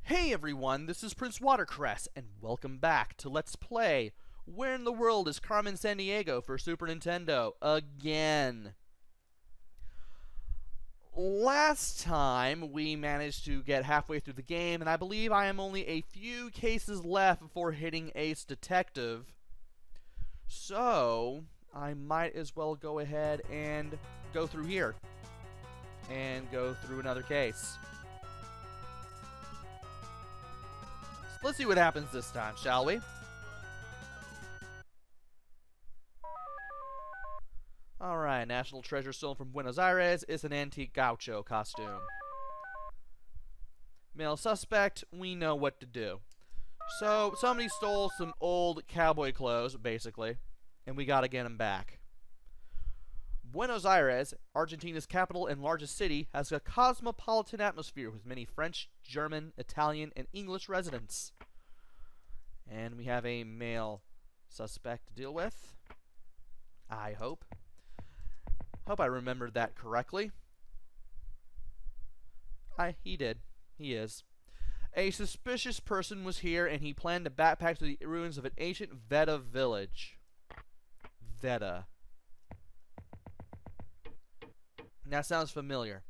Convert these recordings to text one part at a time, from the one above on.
Hey everyone, this is PrinceWatercress, and welcome back to Let's Play Where in the World is Carmen Sandiego for Super Nintendo again. Last time we managed to get halfway through the game, and I believe I am only a few cases left before hitting Ace Detective. So, I might as well go ahead and go through here. And go through another case. Let's see what happens this time, shall we? Alright, National Treasure stolen from Buenos Aires is an antique gaucho costume. Male suspect, we know what to do. So, somebody stole some old cowboy clothes, basically, and we gotta get them back. Buenos Aires, Argentina's capital and largest city, has a cosmopolitan atmosphere with many French, German, Italian, and English residents. And we have a male suspect to deal with. I hope. Hope I remembered that correctly. He did. He is. A suspicious person was here, and he planned to backpack to the ruins of an ancient Veda village. Veda. That sounds familiar.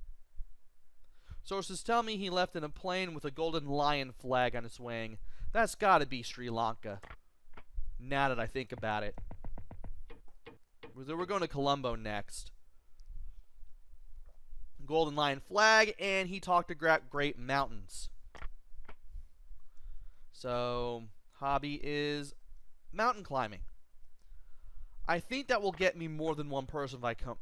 Sources tell me he left in a plane with a golden lion flag on its wing. That's gotta be Sri Lanka. Now that I think about it. We're going to Colombo next. Golden lion flag, and he talked about great mountains. So, hobby is mountain climbing. I think that will get me more than one person if I come...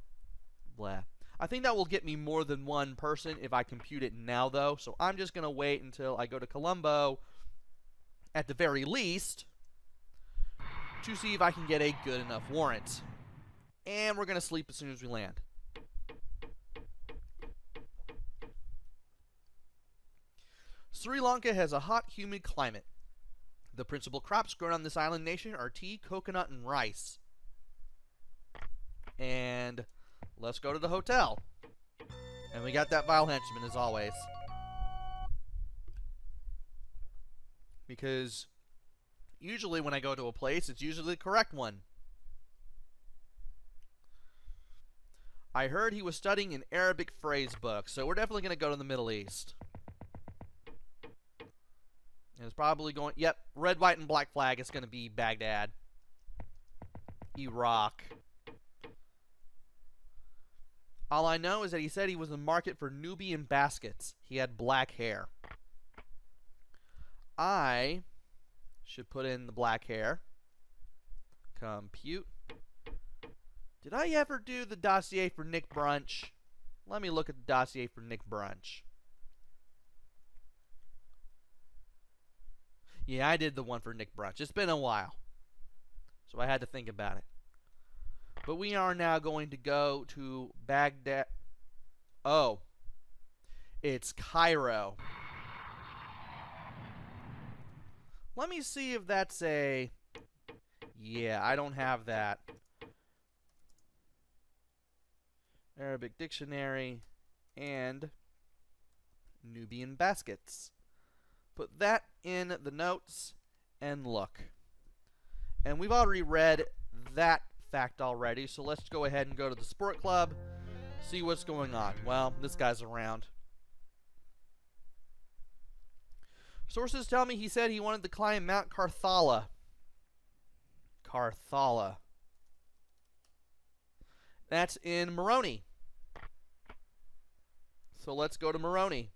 Blah. I think that will get me more than one person if I compute it now, though. So I'm just going to wait until I go to Colombo, at the very least, to see if I can get a good enough warrant. And we're going to sleep as soon as we land. Sri Lanka has a hot, humid climate. The principal crops grown on this island nation are tea, coconut, and rice. And... let's go to the hotel. And we got that vile henchman as always. Because usually when I go to a place, it's usually the correct one. I heard he was studying an Arabic phrase book, so we're definitely going to go to the Middle East. And it's probably going... yep, red, white, and black flag. It's going to be Baghdad. Iraq. All I know is that he said he was in the market for Nubian baskets. He had black hair. I should put in the black hair. Compute. Did I ever do the dossier for Nick Brunch? Let me look at the dossier for Nick Brunch. Yeah, I did the one for Nick Brunch. It's been a while, so I had to think about it. But we are now going to go to Baghdad. Oh. It's Cairo. Let me see if that's a... yeah, I don't have that. Arabic dictionary and Nubian baskets. Put that in the notes and look. And we've already read that fact already, so let's go ahead and go to the sport club, see what's going on. Well, this guy's around. Sources tell me he said he wanted to climb Mount Carthala. Carthala. That's in Moroni. So let's go to Moroni.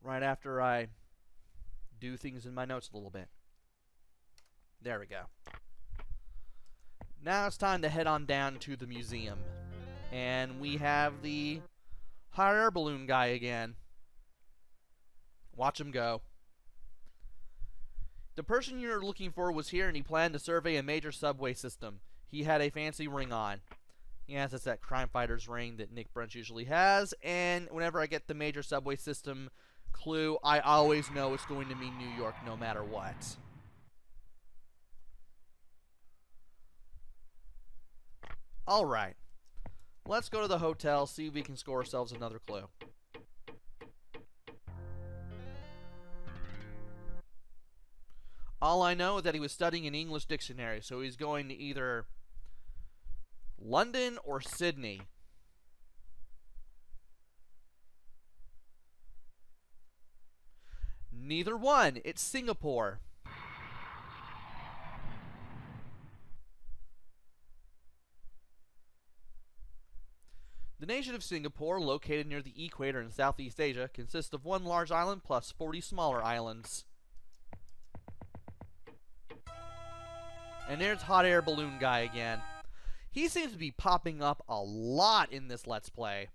Right after I do things in my notes a little bit. There we go. Now it's time to head on down to the museum. And we have the hot air balloon guy again. Watch him go. The person you're looking for was here, and he planned to survey a major subway system. He had a fancy ring on. Yes, it's that crime fighter's ring that Nick Brunch usually has. And whenever I get the major subway system clue, I always know it's going to mean New York no matter what. Alright. Let's go to the hotel, see if we can score ourselves another clue. All I know is that he was studying an English dictionary, so he's going to either London or Sydney. Neither one. It's Singapore. The nation of Singapore, located near the equator in Southeast Asia, consists of one large island plus 40 smaller islands. And there's Hot Air Balloon Guy again. He seems to be popping up a lot in this Let's Play.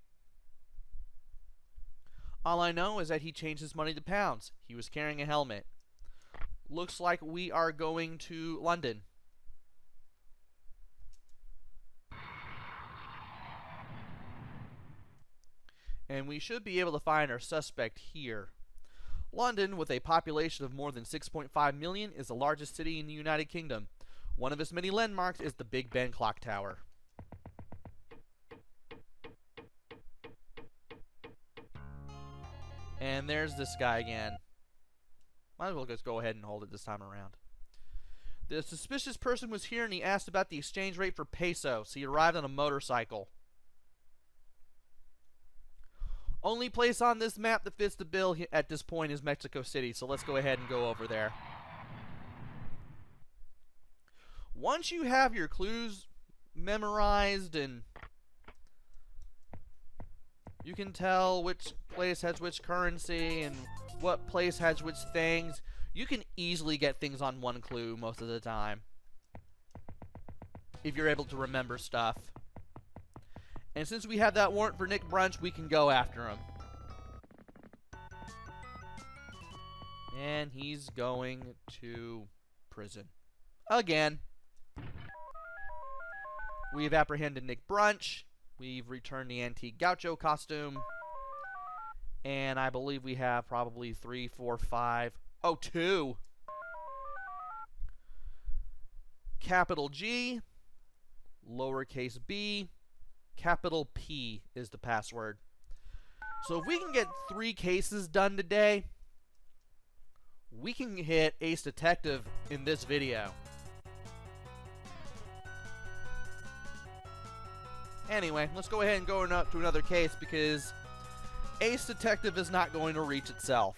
All I know is that he changed his money to pounds. He was carrying a helmet. Looks like we are going to London. And we should be able to find our suspect here. London, with a population of more than 6.5 million, is the largest city in the United Kingdom. One of its many landmarks is the Big Ben Clock Tower. And there's this guy again. Might as well just go ahead and hold it this time around. The suspicious person was here and he asked about the exchange rate for pesos. He arrived on a motorcycle. Only place on this map that fits the bill at this point is Mexico City, so let's go ahead and go over there. Once you have your clues memorized and you can tell which place has which currency and what place has which things, you can easily get things on one clue most of the time, if you're able to remember stuff. And since we have that warrant for Nick Brunch, we can go after him. And he's going to prison. Again. We've apprehended Nick Brunch. We've returned the antique gaucho costume. And I believe we have probably 3, 4, 5... Oh, 2! Capital G, lowercase b, capital P is the password. So if we can get 3 cases done today, we can hit Ace Detective in this video. Anyway, let's go ahead and go to another case because Ace Detective is not going to reach itself.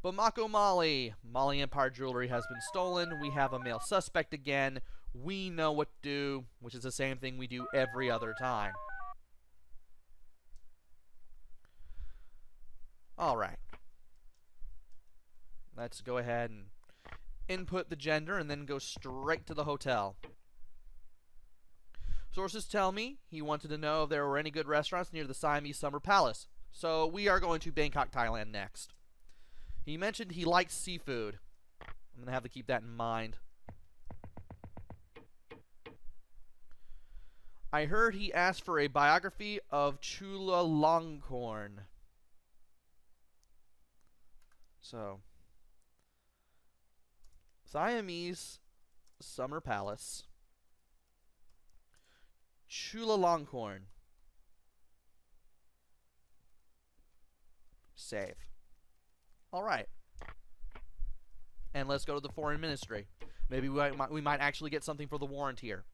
Bamako Mali Empire jewelry has been stolen. We have a male suspect again. We know what to do, which is the same thing we do every other time. Alright. Let's go ahead and input the gender and then go straight to the hotel. Sources tell me he wanted to know if there were any good restaurants near the Siamese Summer Palace. So we are going to Bangkok, Thailand next. He mentioned he likes seafood. I'm going to have to keep that in mind. I heard he asked for a biography of Chulalongkorn. So, Siamese Summer Palace. Chulalongkorn. Save. Alright. And let's go to the Foreign Ministry. Maybe we might actually get something for the warrant here.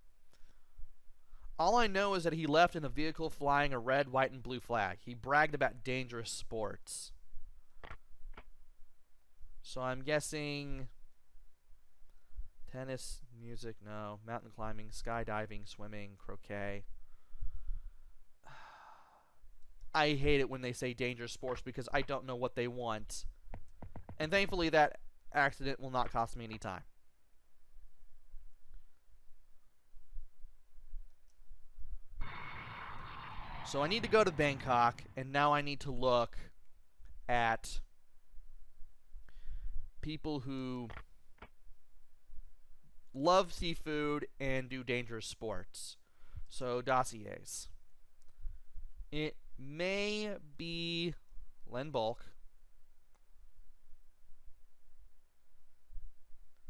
All I know is that he left in a vehicle flying a red, white, and blue flag. He bragged about dangerous sports. So I'm guessing tennis, music, no. Mountain climbing, skydiving, swimming, croquet. I hate it when they say dangerous sports because I don't know what they want. And thankfully that accident will not cost me any time. So I need to go to Bangkok, and now I need to look at people who love seafood and do dangerous sports. So dossiers. It may be Len Bulk.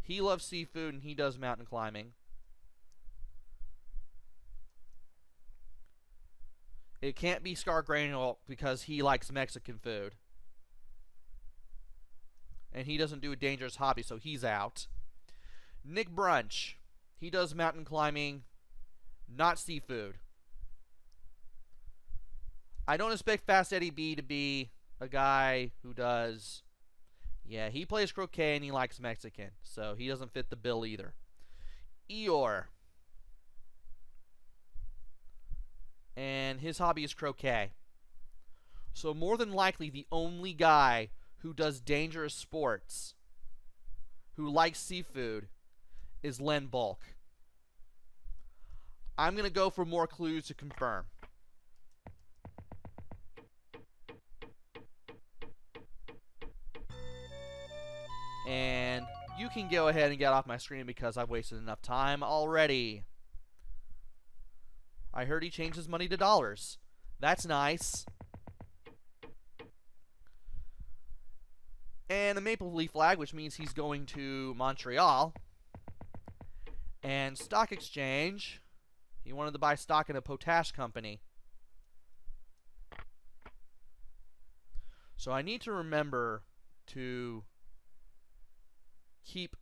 He loves seafood and he does mountain climbing. It can't be Scar Granule because he likes Mexican food. And he doesn't do a dangerous hobby, so he's out. Nick Brunch. He does mountain climbing, not seafood. I don't expect Fast Eddie B to be a guy who does... Yeah, he plays croquet and he likes Mexican, so he doesn't fit the bill either. Eeyore. And his hobby is croquet. So more than likely the only guy who does dangerous sports, who likes seafood, is Len Bulk. I'm going to go for more clues to confirm. And you can go ahead and get off my screen because I've wasted enough time already. I heard he changed his money to dollars. That's nice. And the maple leaf flag, which means he's going to Montreal. And stock exchange. He wanted to buy stock in a potash company. So I need to remember to keep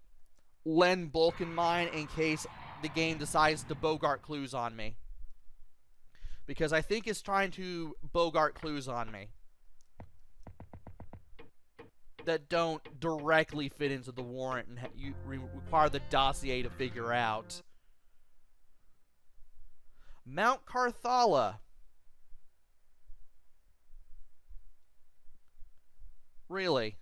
Len Bulk in mind in case the game decides to bogart clues on me. Because I think it's trying to bogart clues on me that don't directly fit into the warrant and you require the dossier to figure out. Mount Carthala. Really?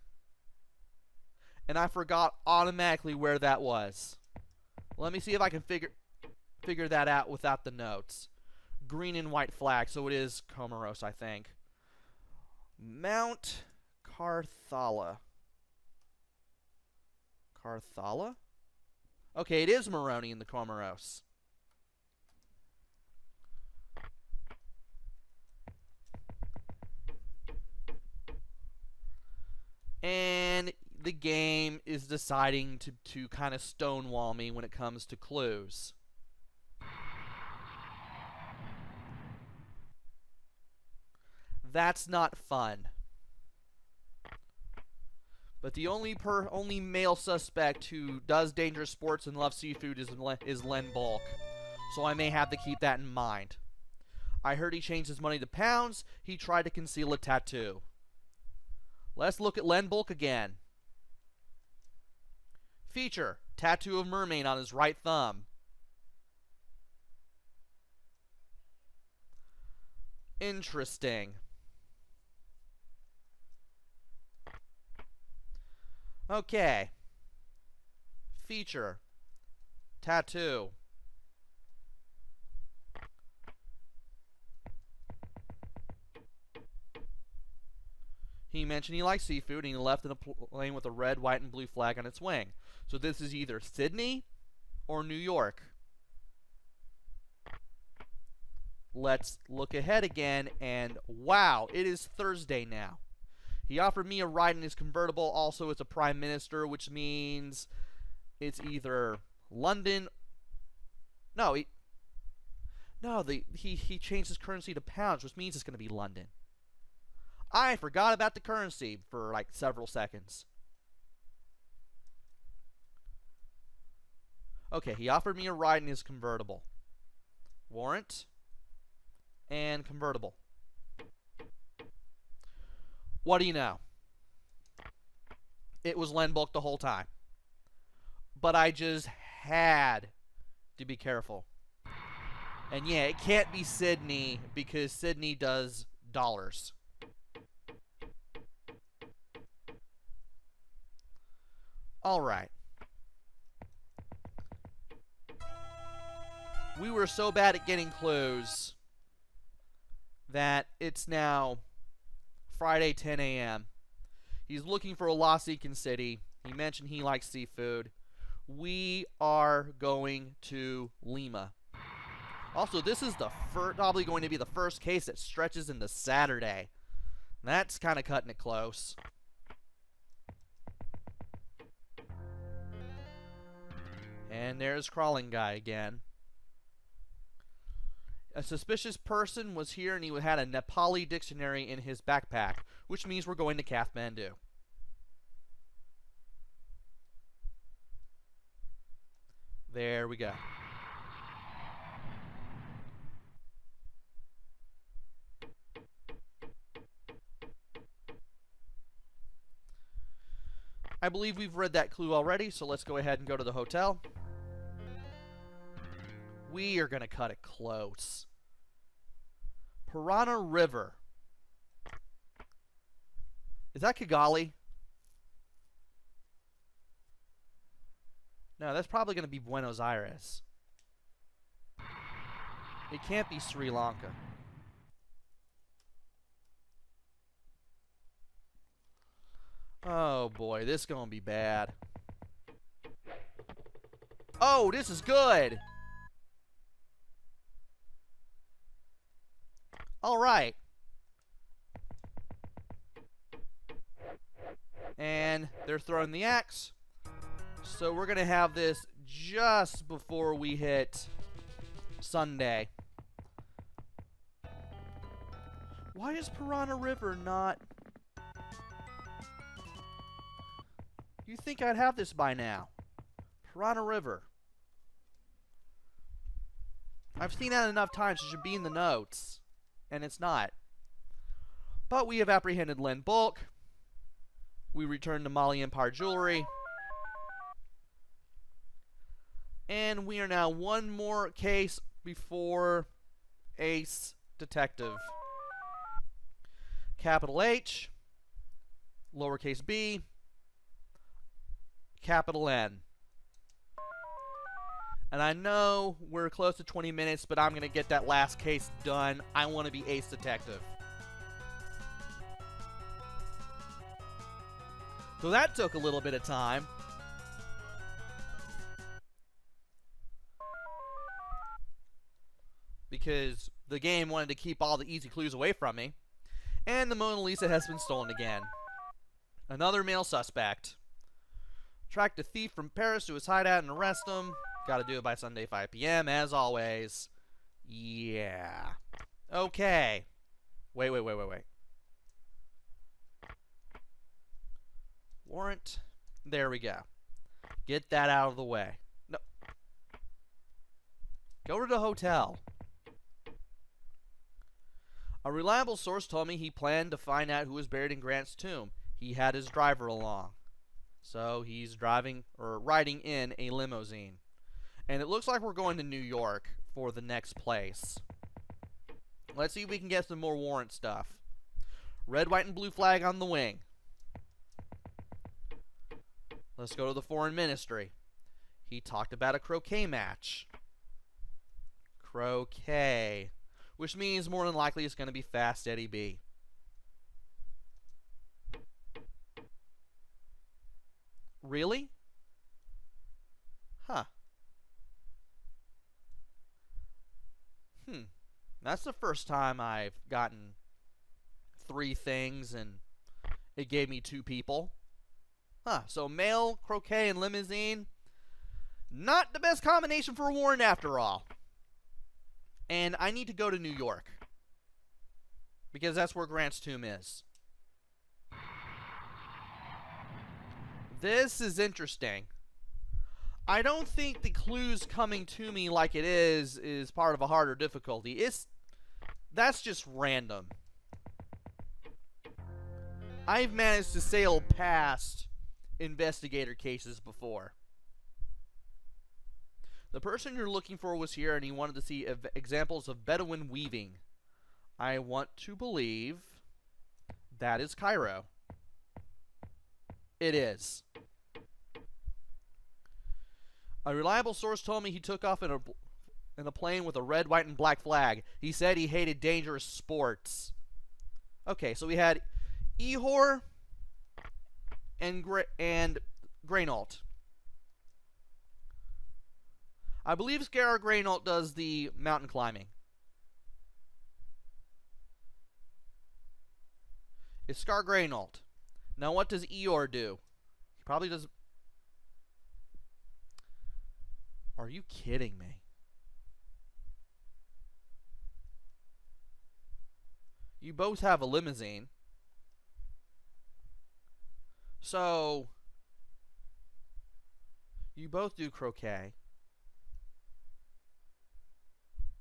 And I forgot automatically where that was. Let me see if I can figure that out without the notes. Green and white flag, so it is Comoros, I think. Mount Carthala. Carthala? Okay, it is Moroni in the Comoros. And the game is deciding to kind of stonewall me when it comes to clues. That's not fun. But the only male suspect who does dangerous sports and loves seafood is Len Bulk. So I may have to keep that in mind. I heard he changed his money to pounds. He tried to conceal a tattoo. Let's look at Len Bulk again. Feature: tattoo of mermaid on his right thumb. Interesting. Okay. Feature: tattoo. He mentioned he likes seafood, and he left in a plane with a red, white, and blue flag on its wing. So this is either Sydney or New York. Let's look ahead again, and wow, it is Thursday now. He offered me a ride in his convertible. Also, it's a prime minister, which means it's either London. No, he changed his currency to pounds, which means it's going to be London. I forgot about the currency for like several seconds. Okay, he offered me a ride in his convertible. Warrant and convertible. What do you know? It was Len Bulk the whole time. But I just had to be careful. And yeah, it can't be Sydney because Sydney does dollars. Alright. We were so bad at getting clues that it's now Friday, 10 a.m. He's looking for a Lost Beacon City. He mentioned he likes seafood. We are going to Lima. Also, this is probably going to be the first case that stretches into Saturday. That's kind of cutting it close. And there's Crawling Guy again. A suspicious person was here and he had a Nepali dictionary in his backpack, which means we're going to Kathmandu. There we go. I believe we've read that clue already, so let's go ahead and go to the hotel. We are going to cut it close. Piranha River. Is that Kigali? No, that's probably going to be Buenos Aires. It can't be Sri Lanka. Oh boy, this is going to be bad. Oh, this is good. All right. And they're throwing the axe. So we're going to have this just before we hit Sunday. Why is Piranha River not... You think I'd have this by now. Piranha River. I've seen that enough times. It should be in the notes. And it's not. But we have apprehended Len Bulk. We return to Mali Empire Jewelry. And we are now one more case before Ace Detective. Capital H, lowercase b, capital N. And I know we're close to 20 minutes, but I'm going to get that last case done. I want to be Ace Detective. So that took a little bit of time. Because the game wanted to keep all the easy clues away from me. And the Mona Lisa has been stolen again. Another male suspect. Track the thief from Paris to his hideout and arrest him. Gotta do it by Sunday 5 p.m. as always. Yeah. Okay. Wait. Warrant. There we go. Get that out of the way. No. Go to the hotel. A reliable source told me he planned to find out who was buried in Grant's tomb. He had his driver along. So he's driving or riding in a limousine. And it looks like we're going to New York for the next place. Let's see if we can get some more warrant stuff. Red, white, and blue flag on the wing. Let's go to the foreign ministry. He talked about a croquet match. Croquet. Which means more than likely it's going to be Fast Eddie B. Really? Huh. That's the first time I've gotten 3 things and it gave me 2 people. Huh. So male, croquet, and limousine. Not the best combination for a warrant after all. And I need to go to New York. Because that's where Grant's tomb is. This is interesting. I don't think the clues coming to me like it is part of a harder difficulty. That's just random. I've managed to sail past investigator cases before. The person you're looking for was here and he wanted to see examples of Bedouin weaving. I want to believe that is Cairo. It is. A reliable source told me he took off in a plane with a red, white, and black flag. He said he hated dangerous sports. Okay, so we had Ihor and Grainault. I believe Scar Grainault does the mountain climbing. It's Scar Grainault. Now what does Eeyore do? He probably does... Are you kidding me? You both have a limousine. So, you both do croquet.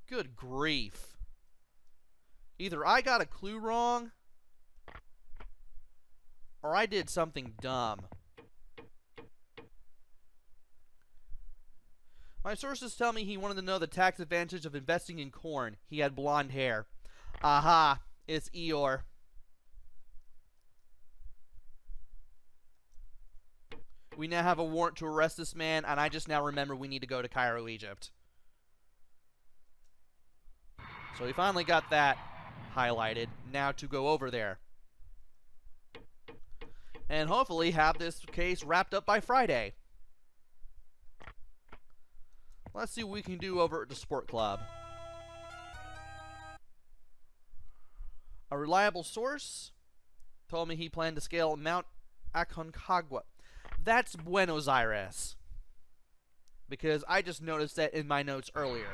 Good grief. Either I got a clue wrong, or I did something dumb. My sources tell me he wanted to know the tax advantage of investing in corn. He had blonde hair. Aha, it's Eeyore. We now have a warrant to arrest this man, and I just now remember we need to go to Cairo, Egypt. So we finally got that highlighted. Now to go over there. And hopefully have this case wrapped up by Friday. Let's see what we can do over at the Sport Club. A reliable source told me he planned to scale Mount Aconcagua. That's Buenos Aires. Because I just noticed that in my notes earlier.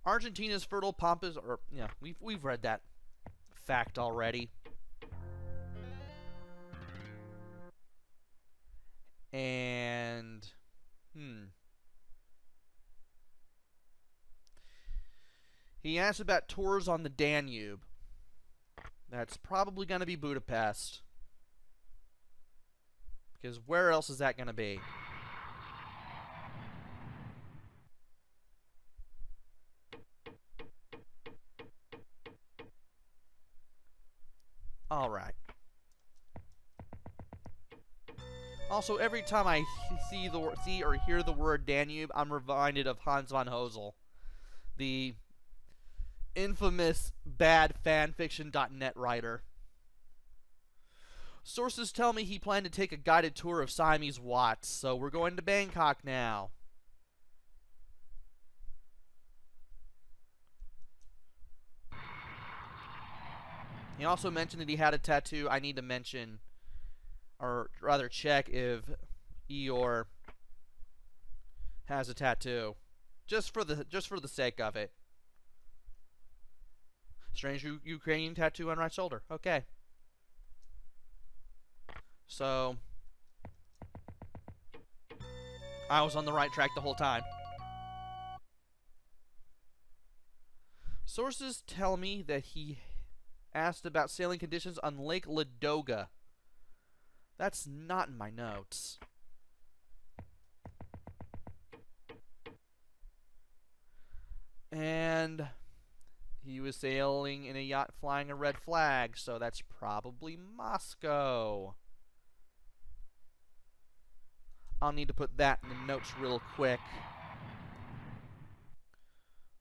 Argentina's fertile pampas, or yeah, we've read that fact already. And he asked about tours on the Danube. That's probably going to be Budapest. Because where else is that going to be? Alright. Also, every time I see or hear the word Danube, I'm reminded of Hans von Hosel, the infamous bad fanfiction.net writer. Sources tell me he planned to take a guided tour of Siamese Watts, so we're going to Bangkok now. He also mentioned that he had a tattoo. I need to mention, or rather check, if Eeyore has a tattoo, just for the sake of it. Strange Ukrainian tattoo on right shoulder. Okay. So I was on the right track the whole time. Sources tell me that he asked about sailing conditions on Lake Ladoga. That's not in my notes. And he was sailing in a yacht flying a red flag, so that's probably Moscow. I'll need to put that in the notes real quick.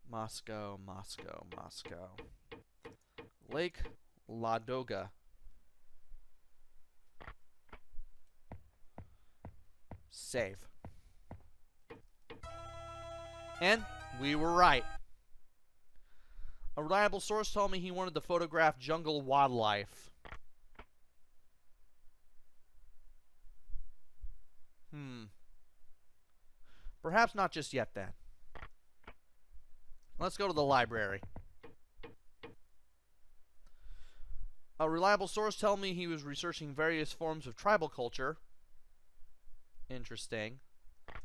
Moscow, Moscow, Moscow. Lake Ladoga. Save. And we were right. A reliable source told me he wanted to photograph jungle wildlife. Perhaps not just yet then. Let's go to the library. A reliable source told me he was researching various forms of tribal culture. Interesting.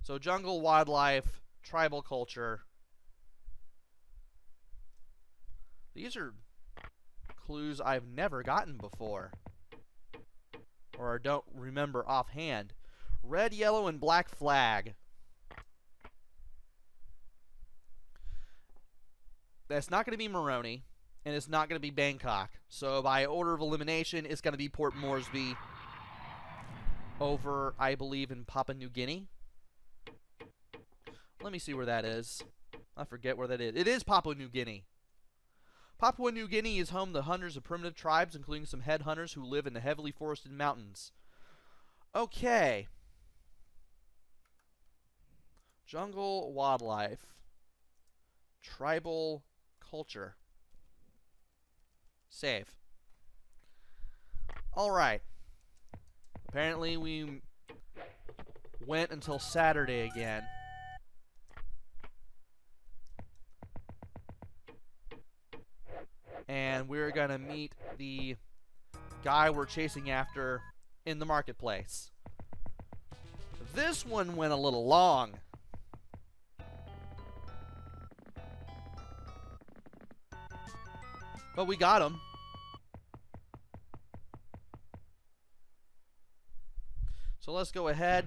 So jungle wildlife, tribal culture. These are clues I've never gotten before, or don't remember offhand. Red, yellow, and black flag. That's not going to be Moroni, and it's not going to be Bangkok. So by order of elimination, it's going to be Port Moresby over, I believe, in Papua New Guinea. Let me see where that is. I forget where that is. It is Papua New Guinea. Papua New Guinea is home to hundreds of primitive tribes, including some headhunters who live in the heavily forested mountains. Okay. Jungle wildlife. Tribal culture. Save. Alright. Apparently we went until Saturday again. we're gonna meet the guy we're chasing after in the marketplace. This one went a little long. But we got him. So let's go ahead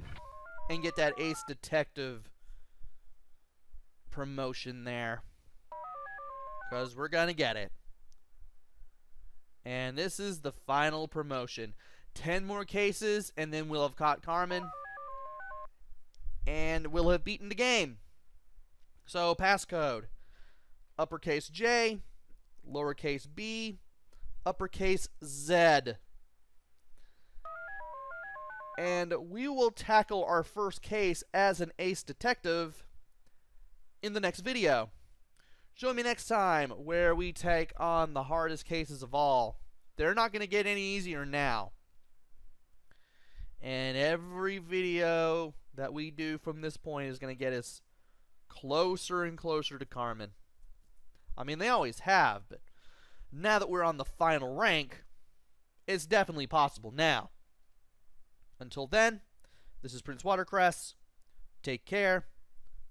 and get that Ace Detective promotion there. Because we're going to get it. And this is the final promotion. 10 more cases, and then we'll have caught Carmen. And we'll have beaten the game. So, passcode. Uppercase J, lowercase b, uppercase Z. And we will tackle our first case as an Ace Detective in the next video. Join me next time where we take on the hardest cases of all. They're not going to get any easier now. And every video that we do from this point is going to get us closer and closer to Carmen. I mean, they always have, but now that we're on the final rank, it's definitely possible now. Until then, this is PrinceWatercress. Take care,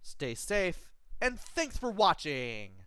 stay safe, and thanks for watching!